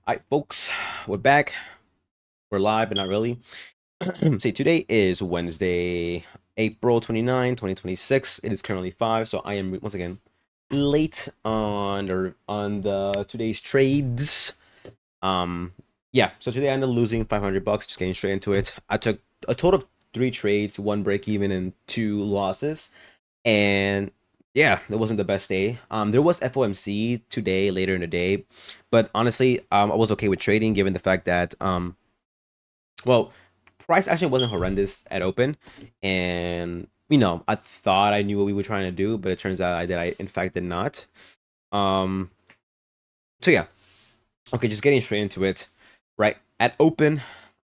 All right, folks, we're back. We're live, but not really. See, today is Wednesday, April 29, 2026. It is currently 5, so I am once again late on the today's trades. Um, yeah, so today I ended up losing $500, just getting straight into it. I took a total of 3 trades, 1 break even, and 2 losses. And yeah, it wasn't the best day. There was FOMC today later in the day, but honestly, I was okay with trading given the fact that well, price action wasn't horrendous at open, and I thought I knew what we were trying to do, but it turns out I in fact did not. Um, so yeah, okay, just getting straight into it. Right at open,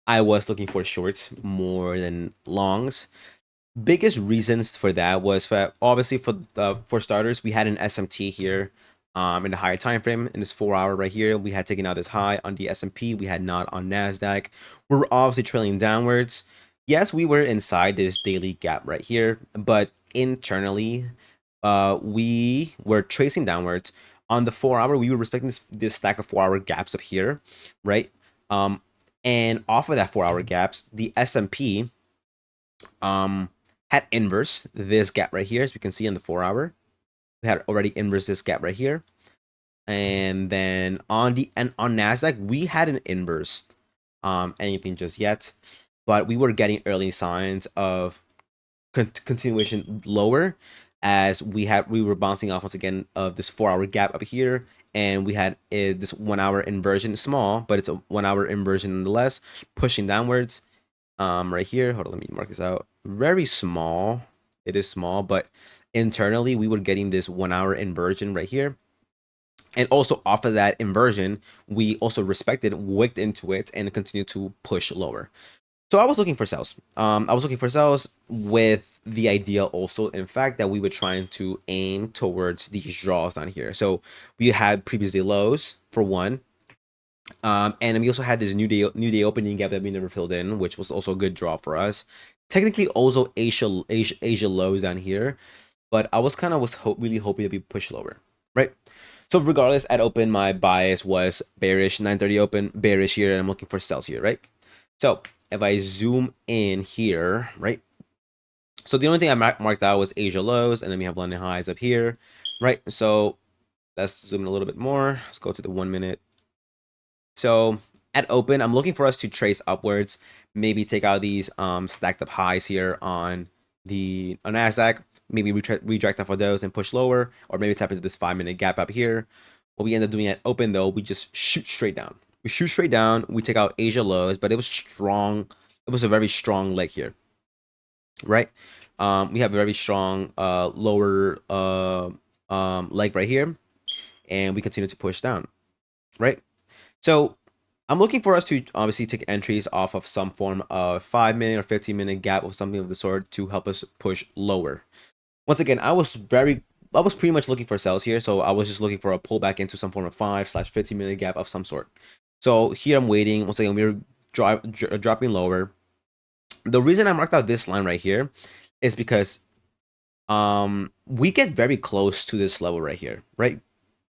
I was looking for shorts more than longs. Biggest reasons for that was for obviously for starters, we had an SMT here in the higher time frame in this 4 hour right here. We had taken out this high on the S&P, we had not on Nasdaq. We were obviously trailing downwards. Yes, we were inside this daily gap right here, but internally we were tracing downwards. On the 4 hour, we were respecting this stack of 4 hour gaps up here, right? um and off of that 4 hour gaps, the S&P had inverse this gap right here, as we can see in the 4 hour. We had already inverse this gap right here, and then on Nasdaq we hadn't inversed anything just yet, but we were getting early signs of continuation lower, as we were bouncing off once again of this 4 hour gap up here, and we had this 1 hour inversion, small, but it's a 1 hour inversion nonetheless, pushing downwards. Right here, hold on, let me mark this out. Very small. It is small, but internally we were getting this 1 hour inversion right here, and also off of that inversion we also respected, wicked into it, and continued to push lower. So I was looking for sales. I was looking for sales with the idea also, in fact, that we were trying to aim towards these draws down here. So we had previously lows for one, and we also had this new day opening gap that we never filled in, which was also a good draw for us. Technically, also Asia lows down here, but I was really hoping that we push lower, right? So regardless, at open, my bias was bearish. 9:30 open, bearish here, and I'm looking for sells here, right? So if I zoom in here, right? So the only thing I marked out was Asia lows, and then we have London highs up here, right? So let's zoom in a little bit more. Let's go to the 1 minute. So at open, I'm looking for us to trace upwards, maybe take out these stacked up highs here on Nasdaq, maybe reject off of those and push lower, or maybe tap into this 5 minute gap up here. What we end up doing at open though, we just shoot straight down. We shoot straight down, we take out Asia lows, but it was strong. It was a very strong leg here, right? We have a very strong lower leg right here, and we continue to push down, right? So I'm looking for us to obviously take entries off of some form of 5 minute or 15 minute gap or something of the sort to help us push lower. Once again, I was pretty much looking for sales here, so I was just looking for a pullback into some form of 5/15 minute gap of some sort. So here I'm waiting. Once again, we're dropping lower. The reason I marked out this line right here is because we get very close to this level right here, right?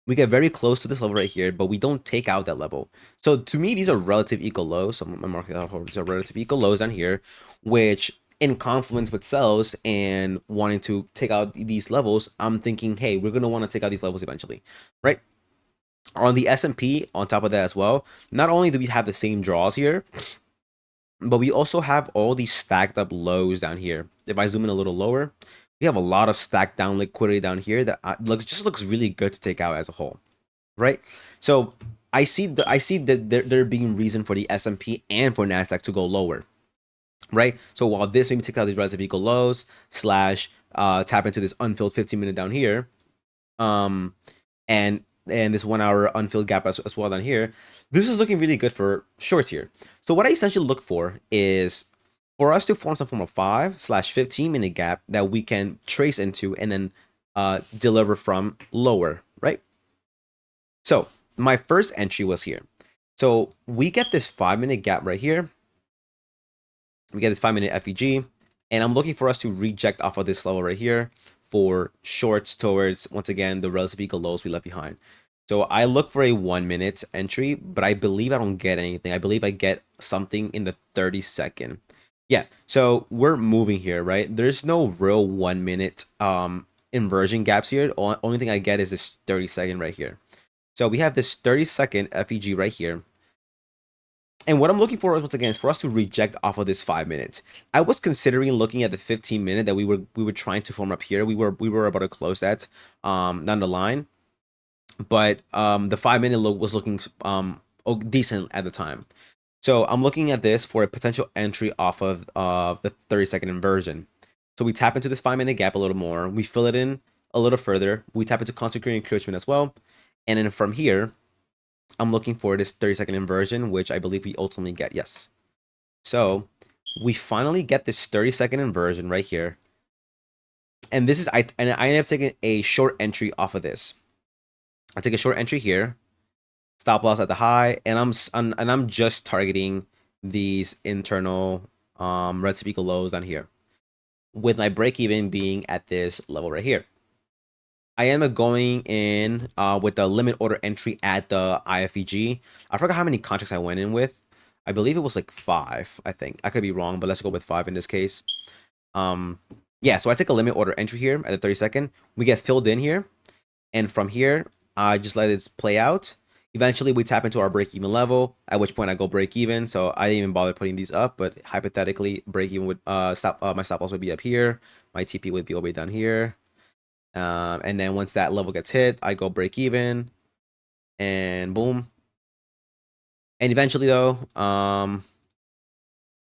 We get very close to this level right here, but we don't take out that level. So to me, these are relative equal lows. So I'm marking out these are relative equal lows down here, which in confluence with sells and wanting to take out these levels, I'm thinking, hey, we're gonna want to take out these levels eventually, right? On the S&P, on top of that as well, not only do we have the same draws here, but we also have all these stacked up lows down here. If I zoom in a little lower, we have a lot of stacked down liquidity down here that looks really good to take out as a whole, right? So I see that there being reason for the S&P and for Nasdaq to go lower, right? So while this maybe take out these relative equal lows slash tap into this unfilled 15 minute down here, um, and this 1 hour unfilled gap as well down here, this is looking really good for shorts here. So what I essentially look for is for us to form some form of 5/15 minute gap that we can trace into and then deliver from lower, right? So my first entry was here. So we get this 5 minute gap right here. We get this 5 minute FEG, and I'm looking for us to reject off of this level right here for shorts towards, once again, the relative equal lows we left behind. So I look for a 1 minute entry, but I believe I don't get anything. I believe I get something in the 30-second. Yeah, so we're moving here, right? There's no real 1 minute inversion gaps here. Only thing I get is this 30-second right here. So we have this 30-second FEG right here. And what I'm looking for once again is for us to reject off of this 5 minutes. I was considering looking at the 15-minute that we were trying to form up here. We were about to close that down the line, but the 5 minute look was looking decent at the time. So I'm looking at this for a potential entry off of the 30-second inversion. So we tap into this 5 minute gap a little more. We fill it in a little further. We tap into constant encouragement as well, and then from here, I'm looking for this 30-second inversion, which I believe we ultimately get. Yes. So we finally get this 30-second inversion right here. And this is I ended up taking a short entry off of this. I take a short entry here, stop loss at the high, and I'm just targeting these internal relative equal lows down here, with my break even being at this level right here. I am going in with the limit order entry at the IFEG. I forgot how many contracts I went in with. I believe it was like 5, I think. I could be wrong, but let's go with 5 in this case. Yeah, so I take a limit order entry here at the 30-second. We get filled in here, and from here, I just let it play out. Eventually, we tap into our break-even level, at which point I go break-even. So I didn't even bother putting these up, but hypothetically, break-even would my stop loss would be up here. My TP would be all the way down here. And then once that level gets hit, I go break even, and boom. And eventually, though,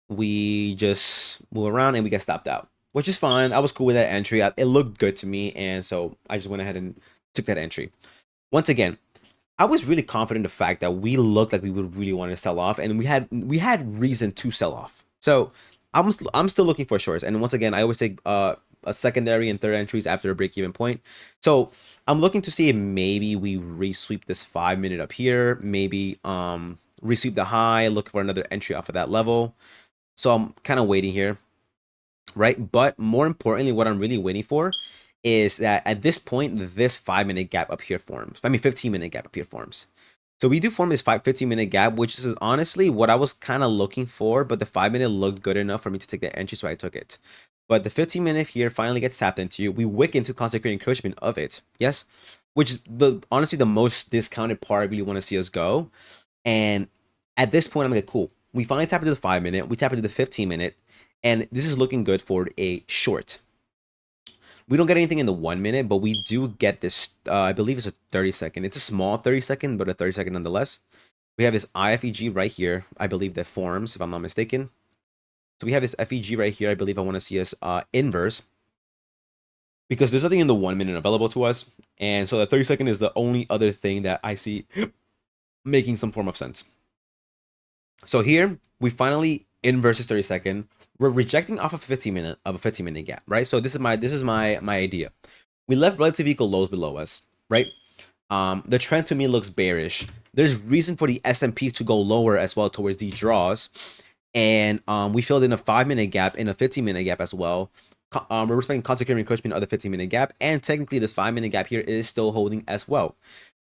we just move around and we get stopped out, which is fine. I was cool with that entry. It looked good to me, and so I just went ahead and took that entry. Once again, I was really confident in the fact that we looked like we would really want to sell off, and we had reason to sell off. So I'm still looking for shorts, and once again, I always take a secondary and third entries after a break even point. So I'm looking to see if maybe we resweep this 5 minute up here, maybe resweep the high, look for another entry off of that level. So I'm kind of waiting here, right? But more importantly, what I'm really waiting for is that at this point, this 5 minute gap up here forms. 15-minute gap up here forms. So we do form this 15-minute gap, which is honestly what I was kind of looking for, but the 5 minute looked good enough for me to take that entry, so I took it. But the 15-minute here finally gets tapped into. We wick into constant encouragement of it. Yes, which is honestly the most discounted part I really want to see us go. And at this point, I'm like, cool. We finally tap into the 5 minute. We tap into the 15-minute, and this is looking good for a short. We don't get anything in the 1 minute, but we do get this. I believe it's a 30-second. It's a small 30-second, but a 30-second nonetheless. We have this IFEG right here. I believe that forms, if I'm not mistaken. So we have this FEG right here. I believe I want to see us inverse, because there's nothing in the 1 minute available to us, and so the 30-second is the only other thing that I see making some form of sense. So here we finally inverse this 30-second. We're rejecting off of a 15-minute gap, right? So this is my idea. We left relative equal lows below us, right? The trend to me looks bearish. There's reason for the S&P to go lower as well towards these draws, and we filled in a 5-minute gap and a 15-minute gap as well. We're respecting constant encouragement of the 15-minute gap, and technically this 5-minute gap here is still holding as well.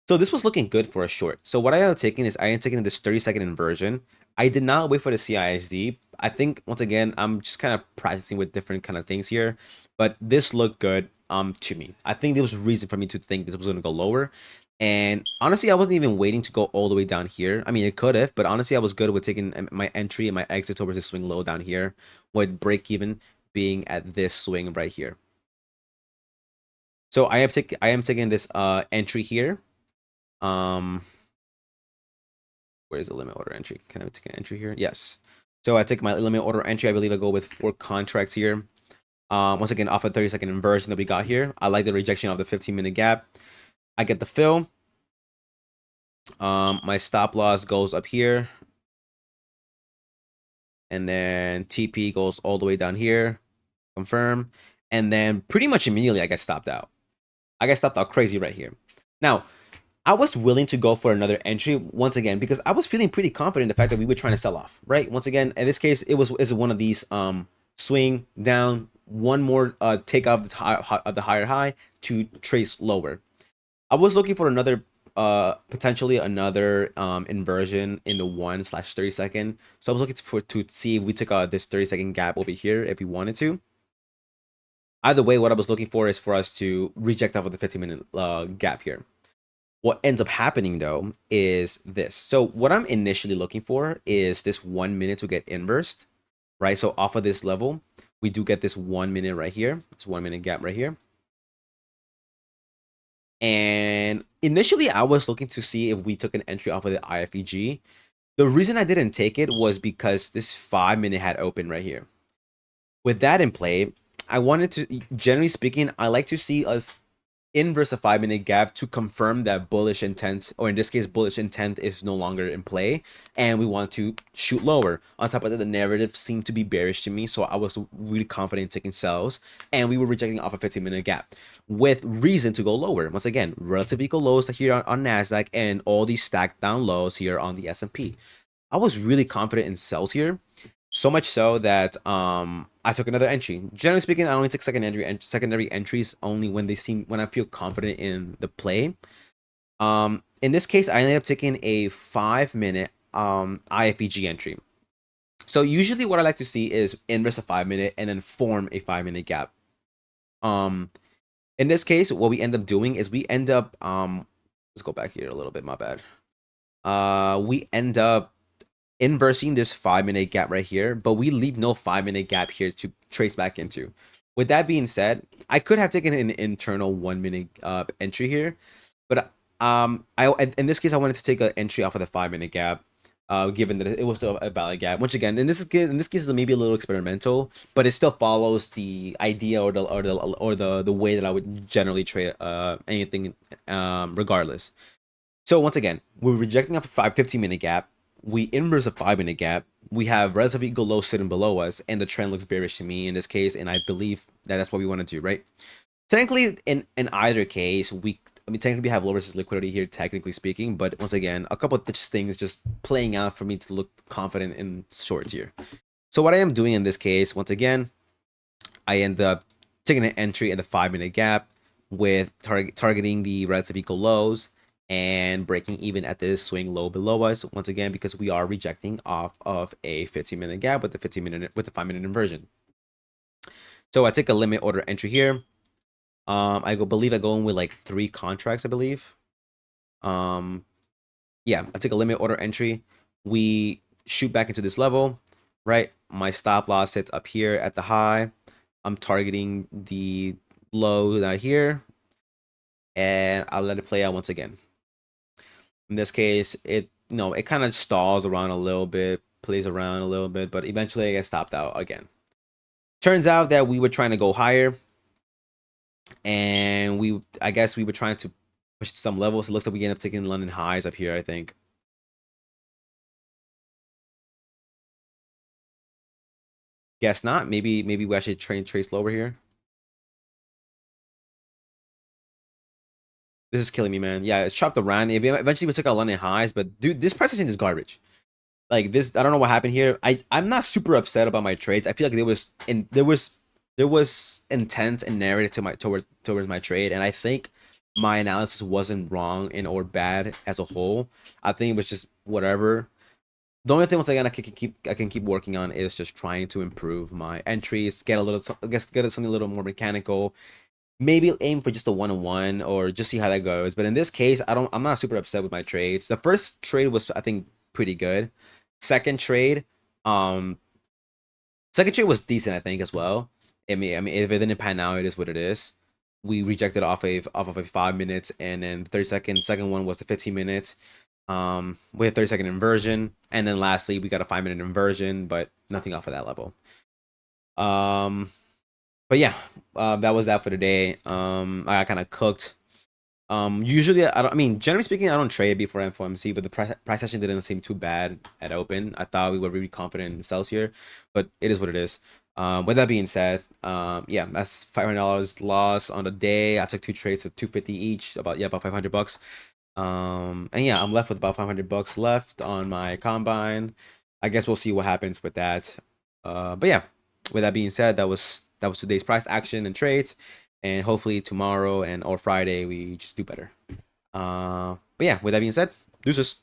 So this was looking good for a short. So what I am taking is I am taking this 30-second inversion. I did not wait for the CISD. I think once again I'm just kind of practicing with different kind of things here, but this looked good to me. I think there was a reason for me to think this was going to go lower. And honestly, I wasn't even waiting to go all the way down here. I mean, it could have, but honestly, I was good with taking my entry and my exit towards the swing low down here, with break even being at this swing right here. So I am taking this entry here. Where's the limit order entry? Can I take an entry here? Yes. So I take my limit order entry. I believe I go with 4 contracts here. Once again, off a 30-second inversion that we got here. I like the rejection of the 15-minute gap. I get the fill. My stop loss goes up here. And then TP goes all the way down here. Confirm. And then pretty much immediately I get stopped out. I get stopped out crazy right here. Now, I was willing to go for another entry once again because I was feeling pretty confident in the fact that we were trying to sell off, right? Once again, in this case, is one of these swing down, one more take off the higher high to trace lower. I was looking for another potentially another inversion in the 1/30 second. So I was looking to see if we took this 30-second gap over here if we wanted to. Either way, what I was looking for is for us to reject off of the 15-minute gap here. What ends up happening though is this. So what I'm initially looking for is this 1 minute to get inversed, right? So off of this level, we do get this 1 minute right here. This 1 minute gap right here. And initially I was looking to see if we took an entry off of the IFEG. The reason I didn't take it was because this 5 minute had opened right here. With that in play, I wanted to, generally speaking, I like to see us inverse a 5 minute gap to confirm that bullish intent, or in this case, bullish intent is no longer in play, and we want to shoot lower. On top of that, the narrative seemed to be bearish to me, so I was really confident in taking sells, and we were rejecting off a 15-minute gap with reason to go lower. Once again, relative equal lows here on NASDAQ and all these stacked down lows here on the S&P. I was really confident in sells here. So much so that I took another entry. Generally speaking, I only take secondary entries only when I feel confident in the play. In this case, I ended up taking a 5 minute IFEG entry. So usually what I like to see is inverse a 5 minute and then form a 5 minute gap. In this case, what we end up doing is we end up let's go back here a little bit, my bad. We end up inversing this 5 minute gap right here, but we leave no 5 minute gap here to trace back into. With that being said, I could have taken an internal 1 minute entry here, but in this case I wanted to take an entry off of the 5 minute gap, given that it was still a valid gap. Once again, in this case is maybe a little experimental, but it still follows the idea or the way that I would generally trade anything regardless. So once again, we're rejecting off a 15-minute gap. We inverse a 5 minute gap. We have relatively equal lows sitting below us, and the trend looks bearish to me in this case, and I believe that that's what we want to do, right? Technically, in either case, technically we have low resistance liquidity here, technically speaking, but once again, a couple of things just playing out for me to look confident in shorts here. So what I am doing in this case, once again, I end up taking an entry in the 5 minute gap with targeting the relative equal lows and breaking even at this swing low below us, once again, because we are rejecting off of a 15-minute gap with the 5-minute inversion. So I take a limit order entry here. I believe I go in with like 3 contracts, I believe. Yeah, I take a limit order entry. We shoot back into this level, right? My stop loss sits up here at the high. I'm targeting the low down here, and I'll let it play out once again. In this case, it kind of stalls around a little bit, plays around a little bit, but eventually I get stopped out again. Turns out that we were trying to go higher, and I guess we were trying to push to some levels. It looks like we end up taking London highs up here, I think. Guess not. Maybe we actually trace lower here. This is killing me, man. Yeah, it's chopped around. Eventually we took out London highs, but dude, this price action is garbage. Like this, I don't know what happened here. I'm not super upset about my trades. I feel like there was intent and narrative towards my trade, and I think my analysis wasn't wrong or bad as a whole. I think it was just whatever. The only thing once again I can keep working on is just trying to improve my entries, get something a little more mechanical. Maybe aim for just a 1-on-1 or just see how that goes. But in this case, I'm not super upset with my trades. The first trade was, I think, pretty good. Second trade, was decent, I think, as well. I mean, if it didn't pan out, it is what it is. We rejected off of a 5 minutes, and then 30 second. Second one was the 15 minutes. We had 30-second inversion, and then lastly we got a 5-minute inversion, but nothing off of that level. But yeah, that was that for today. I got kind of cooked. Usually I mean, generally speaking, I don't trade before FOMC, but the price action didn't seem too bad at open. I thought we were really confident in sales here, but it is what it is. With that being said, yeah, that's $500 loss on the day. I took 2 trades with 250 each, about $500. And yeah, I'm left with about $500 left on my combine. I guess we'll see what happens with that. But yeah, with that being said, that was today's price action and trades, and hopefully tomorrow or Friday we just do better. But yeah, with that being said, deuces.